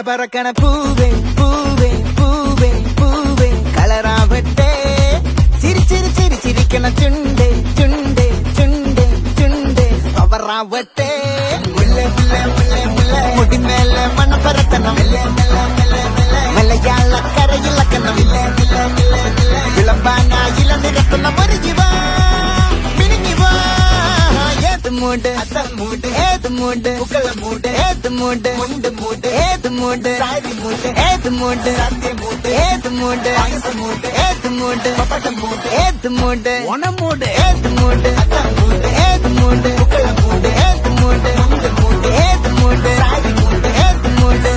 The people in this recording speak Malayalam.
പറക്കണ പൂവേ പൂവേ പൂവേ പൂവേ കളറാവട്ടെ ചിരിക്കണ ചുണ്ടേ ചുണ്ടേ ചുണ്ടേ ചുണ്ടേ പവറാവട്ടെ മുടിമേലെ മണം പരത്തണം മലയാള കരയിളക്കണം വിളമ്പാനായില നിരത്തുന്ന ഒരു ജീവ മൂട് മൂട് ഏത് മൂട് മുക്കള മൂട് ഏത് മൂട് മുണ്ട് മൂട് ഏത് മൂട് സാരി മൂട് ഏത് മൂട് സത്യ മൂട് ഏത് മൂട് മൂട് ഏത് മൂട് പപ്പട്ട മൂട് ഏത് മൂട് ഓണ മൂട് ഏത് മൂട് മൂട് ഏത് മൂട് മുക്കള മൂട് ഏത് മൂട് മുണ്ട് മൂട് ഏത് മൂട് സാരി മൂട് ഏത് മൂട്